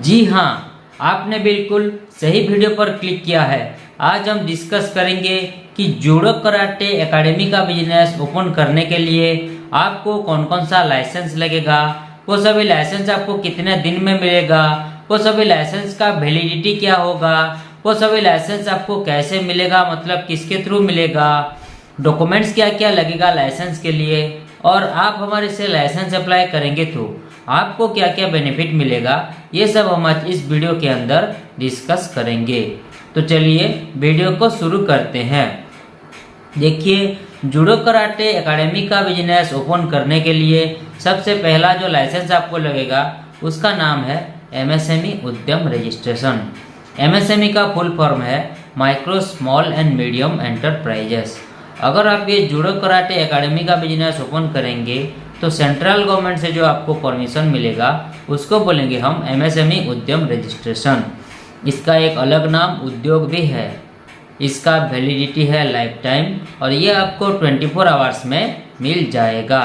जी हाँ, आपने बिल्कुल सही वीडियो पर क्लिक किया है। आज हम डिस्कस करेंगे कि जूडो कराटे एकेडमी का बिजनेस ओपन करने के लिए आपको कौन कौन सा लाइसेंस लगेगा, वो सभी लाइसेंस आपको कितने दिन में मिलेगा, वो सभी लाइसेंस का वैलिडिटी क्या होगा, वो सभी लाइसेंस आपको कैसे मिलेगा, मतलब किसके थ्रू मिलेगा, डॉक्यूमेंट्स क्या क्या लगेगा लाइसेंस के लिए, और आप हमारे से लाइसेंस अप्लाई करेंगे तो आपको क्या क्या बेनिफिट मिलेगा, ये सब हम आज इस वीडियो के अंदर डिस्कस करेंगे। तो चलिए वीडियो को शुरू करते हैं। देखिए, जूडो कराटे एकेडमी का बिजनेस ओपन करने के लिए सबसे पहला जो लाइसेंस आपको लगेगा उसका नाम है एमएसएमई उद्यम रजिस्ट्रेशन। एमएसएमई का फुल फॉर्म है micro small and medium enterprises. अगर आप ये जूडो कराटे एकेडमी का बिजनेस ओपन करेंगे तो सेंट्रल गवर्नमेंट से जो आपको परमिशन मिलेगा उसको बोलेंगे हम एमएसएमई उद्यम रजिस्ट्रेशन। इसका एक अलग नाम उद्योग भी है। इसका वैलिडिटी है लाइफ टाइम और ये आपको 24 आवर्स में मिल जाएगा।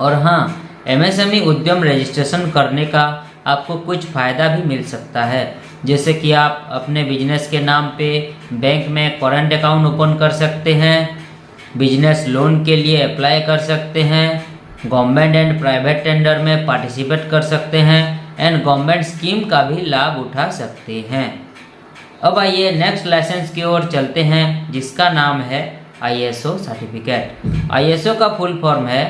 और हाँ, एमएसएमई उद्यम रजिस्ट्रेशन करने का आपको कुछ फ़ायदा भी मिल सकता है, जैसे कि आप अपने बिजनेस के नाम पे बैंक में करंट अकाउंट ओपन कर सकते हैं, बिजनेस लोन के लिए अप्लाई कर सकते हैं, गवर्नमेंट एंड प्राइवेट टेंडर में पार्टिसिपेट कर सकते हैं एंड गवर्नमेंट स्कीम का भी लाभ उठा सकते हैं। अब आइए नेक्स्ट लाइसेंस की ओर चलते हैं, जिसका नाम है आईएसओ सर्टिफिकेट। आईएसओ का फुल फॉर्म है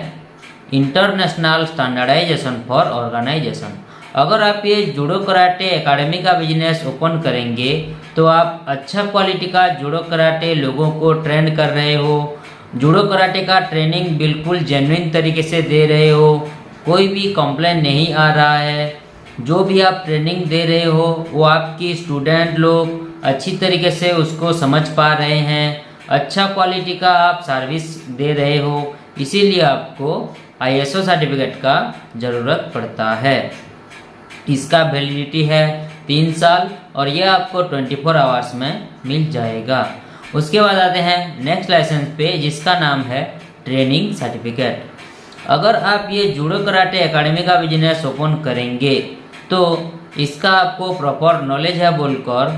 इंटरनेशनल स्टैंडर्डाइजेशन फॉर ऑर्गेनाइजेशन। अगर आप ये जूडो कराटे एकेडमी का बिजनेस ओपन करेंगे तो आप अच्छा क्वालिटी का जूडो कराटे लोगों को ट्रेन कर रहे हो, जूडो कराटे का ट्रेनिंग बिल्कुल जेन्युइन तरीके से दे रहे हो, कोई भी कंप्लेन नहीं आ रहा है, जो भी आप ट्रेनिंग दे रहे हो वो आपकी स्टूडेंट लोग अच्छी तरीके से उसको समझ पा रहे हैं, अच्छा क्वालिटी का आप सर्विस दे रहे हो, इसीलिए आपको आईएसओ सर्टिफिकेट का ज़रूरत पड़ता है। इसका वैलिडिटी है 3 साल और यह आपको 24 आवर्स में मिल जाएगा। उसके बाद आते हैं नेक्स्ट लाइसेंस पे, जिसका नाम है ट्रेनिंग सर्टिफिकेट। अगर आप ये जूडो कराटे एकेडमी का बिजनेस ओपन करेंगे तो इसका आपको प्रॉपर नॉलेज है बोलकर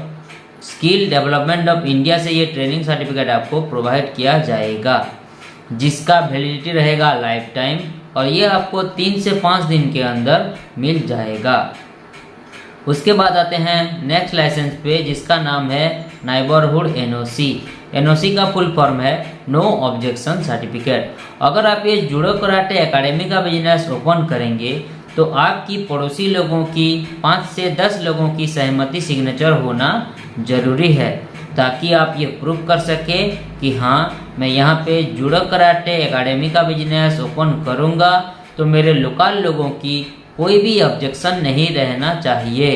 स्किल डेवलपमेंट ऑफ इंडिया से ये ट्रेनिंग सर्टिफिकेट आपको प्रोवाइड किया जाएगा, जिसका वैलिडिटी रहेगा लाइफ टाइम और ये आपको 3 से 5 दिन के अंदर मिल जाएगा। उसके बाद आते हैं नेक्स्ट लाइसेंस पे, जिसका नाम है नेबरहुड एनओसी। एनओसी का फुल फॉर्म है नो ऑब्जेक्शन सर्टिफिकेट। अगर आप ये जूडो कराटे एकेडमी का बिजनेस ओपन करेंगे तो आपकी पड़ोसी लोगों की 5 से 10 लोगों की सहमति सिग्नेचर होना जरूरी है, ताकि आप ये प्रूव कर सके कि हाँ, मैं यहाँ पे जूडो कराटे एकेडमी का बिजनेस ओपन करूँगा तो मेरे लोकल लोगों की कोई भी ऑब्जेक्शन नहीं रहना चाहिए,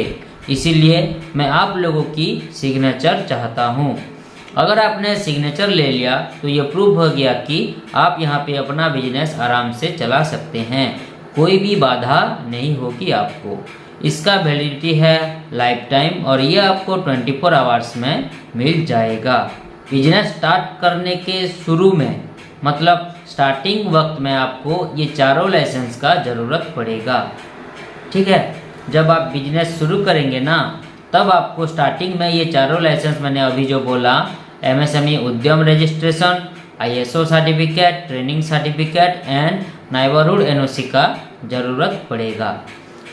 इसीलिए मैं आप लोगों की सिग्नेचर चाहता हूँ। अगर आपने सिग्नेचर ले लिया तो ये प्रूव हो गया कि आप यहाँ पे अपना बिजनेस आराम से चला सकते हैं, कोई भी बाधा नहीं होगी आपको। इसका वैलिडिटी है लाइफ टाइम और ये आपको 24 आवर्स में मिल जाएगा। बिजनेस स्टार्ट करने के शुरू में, मतलब स्टार्टिंग वक्त में आपको ये चारों लाइसेंस का ज़रूरत पड़ेगा। ठीक है, जब आप बिजनेस शुरू करेंगे ना तब आपको स्टार्टिंग में ये चारों लाइसेंस मैंने अभी जो बोला, एमएसएमई उद्यम registration, ISO certificate, training certificate and neighbourhood NOC का ज़रूरत पड़ेगा।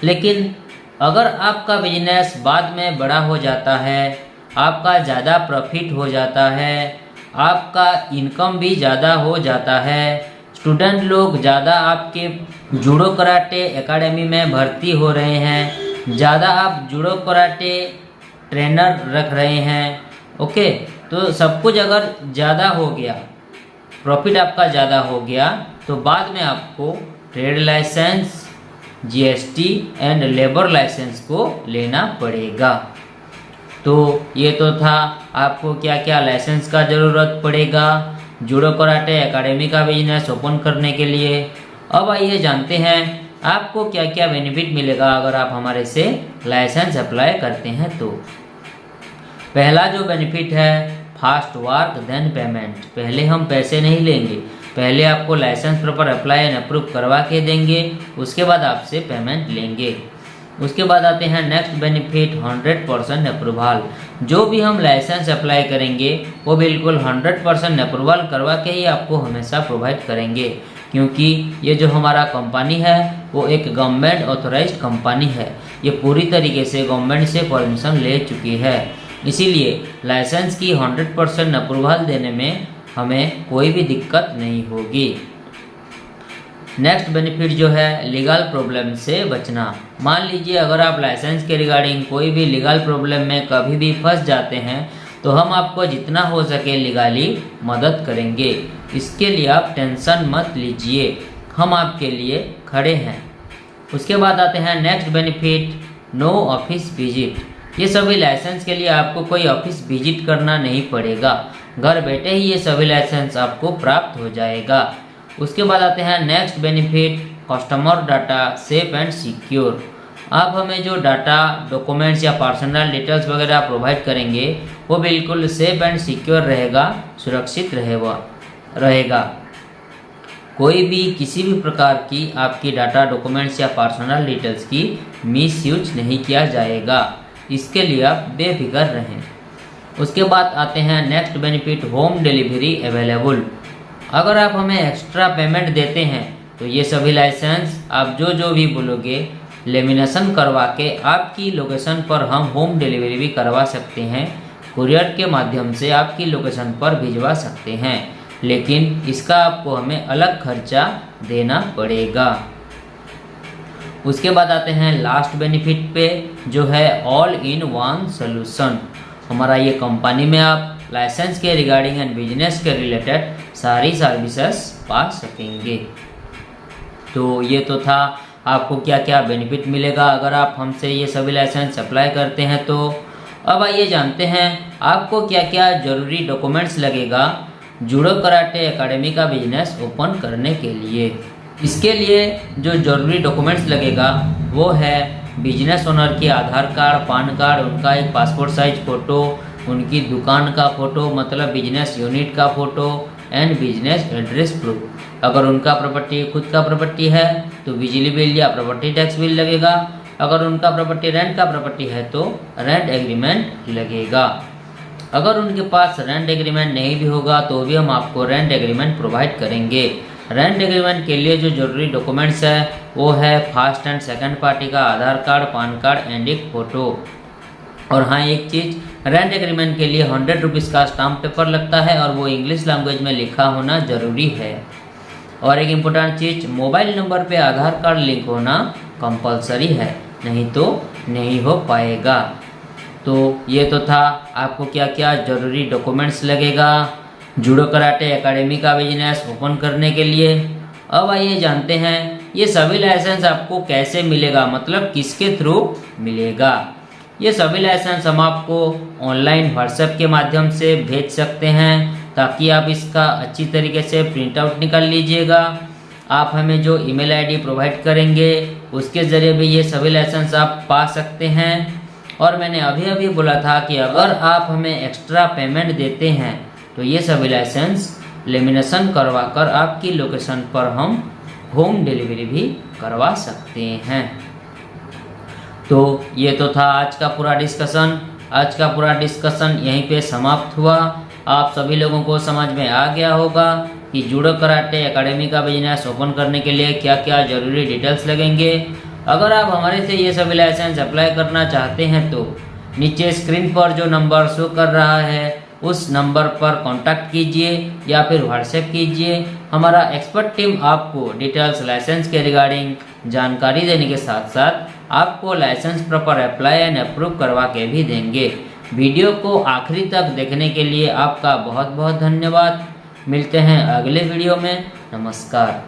लेकिन अगर आपका बिजनेस बाद में बड़ा हो जाता है, आपका ज़्यादा प्रॉफिट हो जाता है, आपका इनकम भी ज़्यादा हो जाता है, स्टूडेंट लोग ज़्यादा आपके जूडो कराटे एकेडमी में भर्ती हो रहे हैं, ज़्यादा आप जूडो कराटे ट्रेनर रख रहे हैं, ओके, तो सब कुछ अगर ज़्यादा हो गया, प्रॉफिट आपका ज़्यादा हो गया, तो बाद में आपको trade licence, GST and labour licence को लेना पड़ेगा। तो ये तो था आपको क्या क्या लाइसेंस का ज़रूरत पड़ेगा जूडो कराटे एकेडमी का बिजनेस ओपन करने के लिए। अब आइए जानते हैं आपको क्या क्या बेनिफिट मिलेगा अगर आप हमारे से लाइसेंस अप्लाई करते हैं तो। पहला जो बेनिफिट है, फास्ट वर्क देन पेमेंट। पहले हम पैसे नहीं लेंगे, पहले आपको licence proper apply and approve करवा के देंगे, उसके बाद आपसे पेमेंट लेंगे। उसके बाद आते हैं नेक्स्ट बेनिफिट 100% अप्रूवल। जो भी हम लाइसेंस अप्लाई करेंगे वो बिल्कुल 100% अप्रूवल करवा के ही आपको हमेशा प्रोवाइड करेंगे, क्योंकि ये जो हमारा कंपनी है वो एक गवर्नमेंट ऑथोराइज्ड कंपनी है। ये पूरी तरीके से गवर्नमेंट से परमिशन ले चुकी है, इसीलिए लाइसेंस की 100% अप्रूवल देने में हमें कोई भी दिक्कत नहीं होगी। नेक्स्ट बेनिफिट जो है लीगल प्रॉब्लम से बचना। मान लीजिए अगर आप लाइसेंस के रिगार्डिंग कोई भी लीगल प्रॉब्लम में कभी भी फंस जाते हैं तो हम आपको जितना हो सके लीगली मदद करेंगे। इसके लिए आप टेंशन मत लीजिए, हम आपके लिए खड़े हैं। उसके बाद आते हैं next benefit, no office visit. ये सभी लाइसेंस के लिए आपको कोई ऑफिस विजिट करना नहीं पड़ेगा, घर बैठे ही ये सभी लाइसेंस आपको प्राप्त हो जाएगा। उसके बाद आते हैं next benefit, customer data safe and secure. आप हमें जो डाटा, डॉक्यूमेंट्स या पर्सनल डिटेल्स वगैरह प्रोवाइड करेंगे वो बिल्कुल सेफ एंड सिक्योर रहेगा, सुरक्षित रहेगा। कोई भी किसी भी प्रकार की आपकी डाटा, डॉक्यूमेंट्स या पर्सनल डिटेल्स की मिसयूज नहीं किया जाएगा, इसके लिए आप बेफिक्र रहें। उसके बाद आते हैं next benefit, home delivery available. अगर आप हमें एक्स्ट्रा पेमेंट देते हैं तो ये सभी लाइसेंस आप जो भी बोलोगे लेमिनेशन करवा के आपकी लोकेशन पर हम होम डिलीवरी भी करवा सकते हैं, कुरियर के माध्यम से आपकी लोकेशन पर भिजवा सकते हैं, लेकिन इसका आपको हमें अलग खर्चा देना पड़ेगा। उसके बाद आते हैं लास्ट बेनिफिट पे, जो है ऑल इन वन सोल्यूशन। हमारा ये कंपनी में आप लाइसेंस के रिगार्डिंग एंड बिजनेस के रिलेटेड सारी सर्विसेज पा सकेंगे। तो ये तो था आपको क्या क्या बेनिफिट मिलेगा अगर आप हमसे ये सभी लाइसेंस अप्लाई करते हैं। तो अब आइए जानते हैं आपको क्या क्या ज़रूरी डॉक्यूमेंट्स लगेगा जूडो कराटे एकेडमी का बिजनेस ओपन करने के लिए। इसके लिए जो ज़रूरी डॉक्यूमेंट्स लगेगा वो है बिजनेस ओनर की आधार कार्ड, पान कार्ड, उनका एक पासपोर्ट साइज फ़ोटो, उनकी दुकान का फ़ोटो मतलब बिजनेस यूनिट का photo and business address proof. अगर उनका प्रॉपर्टी खुद का प्रॉपर्टी है तो बिजली बिल या प्रॉपर्टी टैक्स बिल लगेगा। अगर उनका प्रॉपर्टी रेंट का प्रॉपर्टी है तो रेंट एग्रीमेंट लगेगा। अगर उनके पास रेंट एग्रीमेंट नहीं भी होगा तो भी हम आपको रेंट एग्रीमेंट प्रोवाइड करेंगे। रेंट एग्रीमेंट के लिए जो जरूरी डॉक्यूमेंट्स है वो है फर्स्ट एंड सेकंड पार्टी का आधार कार्ड, पान कार्ड एंड एक फ़ोटो। और हाँ, एक चीज़, रेंट एग्रीमेंट के लिए 100 रुपीज़ का स्टाम्प पेपर लगता है और वो इंग्लिश लैंग्वेज में लिखा होना ज़रूरी है। और एक इम्पोर्टेंट चीज़, मोबाइल नंबर पे आधार कार्ड लिंक होना कंपलसरी है, नहीं तो नहीं हो पाएगा। तो ये तो था आपको क्या क्या ज़रूरी डॉक्यूमेंट्स लगेगा जूडो कराटे एकेडमी का बिजनेस ओपन करने के लिए। अब आइए जानते हैं ये सभी लाइसेंस आपको कैसे मिलेगा, मतलब किसके थ्रू मिलेगा। ये सभी लाइसेंस हम आपको ऑनलाइन व्हाट्सएप के माध्यम से भेज सकते हैं ताकि आप इसका अच्छी तरीके से प्रिंट आउट निकाल लीजिएगा। आप हमें जो ईमेल आईडी प्रोवाइड करेंगे उसके ज़रिए भी ये सभी लाइसेंस आप पा सकते हैं। और मैंने अभी बोला था कि अगर आप हमें एक्स्ट्रा पेमेंट देते हैं तो ये सभी लाइसेंस लेमिनेशन करवा कर आपकी लोकेशन पर हम होम डिलीवरी भी करवा सकते हैं। तो ये तो था आज का पूरा डिस्कशन। आज का पूरा डिस्कशन यहीं पे समाप्त हुआ। आप सभी लोगों को समझ में आ गया होगा कि जूडो कराटे एकेडमी का बिजनेस ओपन करने के लिए क्या क्या ज़रूरी डिटेल्स लगेंगे। अगर आप हमारे से ये सभी लाइसेंस अप्लाई करना चाहते हैं तो नीचे स्क्रीन पर जो नंबर शो कर रहा है उस नंबर पर कांटेक्ट कीजिए या फिर व्हाट्सएप कीजिए। हमारा एक्सपर्ट टीम आपको डिटेल्स लाइसेंस के रिगार्डिंग जानकारी देने के साथ साथ आपको licence proper apply and approve करवा के भी देंगे। वीडियो को आखिरी तक देखने के लिए आपका बहुत बहुत धन्यवाद। मिलते हैं अगले वीडियो में। नमस्कार।